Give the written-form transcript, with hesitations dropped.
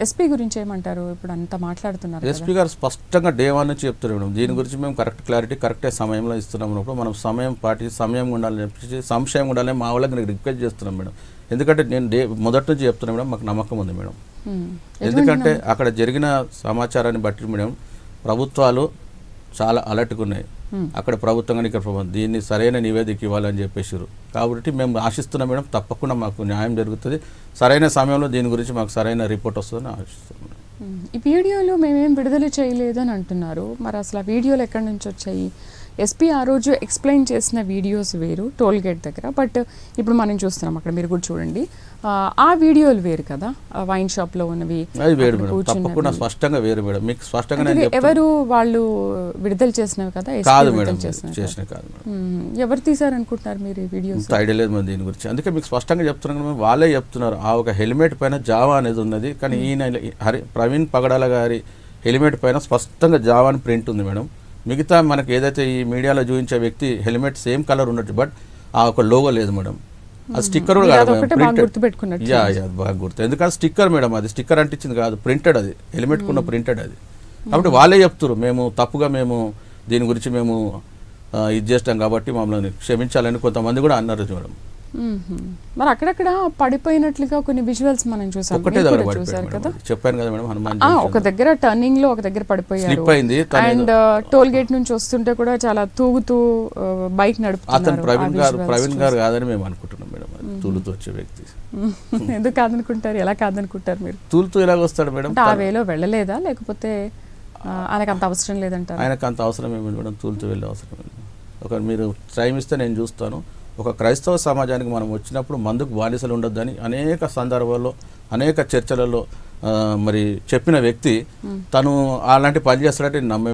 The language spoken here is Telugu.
ఎస్పీ గురించి ఏమంటారు? ఇప్పుడు అంతా మాట్లాడుతున్నారు. ఎస్పీ గారు స్పష్టంగా డే 1 నుంచి చెప్తున్నారు మేడం, దీని గురించి మేము కరెక్ట్ క్లారిటీ కరెక్టే సమయంలో ఇస్తున్నాం. మనం సమయం సమయంగా ఉండాలని చెప్పేసి సంశయం ఉండాలని మా వాళ్ళకి రిక్వెస్ట్ చేస్తున్నాం మేడం. ఎందుకంటే నేను మొదటి నుంచి చెప్తున్నాను మేడం, మాకు నమ్మకం ఉంది మేడం. ఎందుకంటే అక్కడ జరిగిన సమాచారాన్ని బట్టి మేడం ప్రభుత్వాలు చాలా అలర్ట్గా ఉన్నాయి. అక్కడ ప్రభుత్వం కానీ ఇక్కడ ప్రభుత్వం దీన్ని సరైన నివేదిక ఇవ్వాలని చెప్పేసారు. కాబట్టి మేము ఆశిస్తున్నాం మేడం, తప్పకుండా మాకు న్యాయం జరుగుతుంది, సరైన సమయంలో దీని గురించి మాకు సరైన రిపోర్ట్ వస్తుందని ఆశిస్తున్నాం. ఈ వీడియోలు మేమేం విడుదల చేయలేదు అని అంటున్నారు. మరి అసలు ఆ వీడియోలు ఎక్కడి నుంచి వచ్చాయి? ఎస్పీ ఆ రోజు ఎక్స్ప్లెయిన్ చేసిన వీడియోస్ వేరు టోల్ గేట్ దగ్గర, బట్ ఇప్పుడు మనం చూస్తున్నాం అక్కడ, మీరు కూడా చూడండి, ఆ వీడియోలు వేరు కదా, వైన్ షాప్ లో ఉన్నవి. అది వేరు మేడం, తప్పకుండా స్పష్టంగా వేరు మేడం. మీకు స్పష్టంగా ఎవరు వాళ్ళు విడుదల చేసినవి కదా? కాదు మేడం, చేసిన కాదు మేడం. ఎవరు తీసారు అనుకుంటున్నారు మీరు ఈ వీడియోస్? ఐడియా లేదు మేడం దీని గురించి. అందుకే మీకు స్పష్టంగా చెప్తున్నాను, వాళ్ళే చెప్తున్నారు ఆ ఒక హెల్మెట్ పైన జావా అనేది ఉన్నది. కానీ ఈయన ప్రవీణ్ పగడాల గారి హెల్మెట్ పైన స్పష్టంగా జావా అని ప్రింట్ ఉంది మేడం. మిగతా మనకి ఏదైతే ఈ మీడియాలో చూపించే వ్యక్తి హెల్మెట్ సేమ్ కలర్ ఉన్నట్టు, బట్ ఆ ఒక లోగో లేదు మేడం. అది స్టిక్కర్ కూడా కాదు, బాగా గుర్తు. ఎందుకంటే స్టిక్కర్ మేడం, అది స్టిక్కర్ అంటించింది కాదు, ప్రింటెడ్, అది హెల్మెట్ కున్న ప్రింటెడ్ అది. కాబట్టి వాళ్ళే చెప్తారు మేము తప్పుగా మేము దీని గురించి మేము ఇది చేస్తాం కాబట్టి మమ్మల్ని క్షమించాలని కొంతమంది కూడా అన్నారు మేడం. మరి అక్కడక్కడ పడిపోయినట్లుగా కొన్ని విజువల్స్ మనం చూసాం. చూసారు కదా, చెప్పాను కదా మేడం, హనుమాన్ ఒక దగ్గర టర్నింగ్ లో ఒక దగ్గర పడిపోయారు. అండ్ టోల్ గేట్ నుంచి వస్తుంటే కూడా చాలా తూగుతూ బైక్ నడుపుతున్నారు. అతను ప్రవీణ్ గారు కాదని మేము అనుకుంటున్నాం మేడం, తూలుతూ వచ్చే వ్యక్తి. ఎందుకు కాదనుకుంటారు? ఎలా కాదనుకుంటారు మీరు? తూలుతూ ఎలాగ వస్తాడు మేడం? ఆ వేలో వెళ్ళలేదా, లేకపోతే ఆయనకు అంత అవసరం లేదంటారు? ఆయనకు అంత అవసరం ఏమి మేడం, తూలుతూ వెళ్ళే అవసరం లేదు. ఒక మీరు టైం ఇస్తే నేను చూస్తాను. ఒక క్రైస్తవ సమాజానికి మనం వచ్చినప్పుడు మందుకు బానిసలు ఉండొద్దని అనేక సందర్భాల్లో అనేక చర్చలలో మరి చెప్పిన వ్యక్తి తను అలాంటి పని చేస్తాడంటే నమ్మే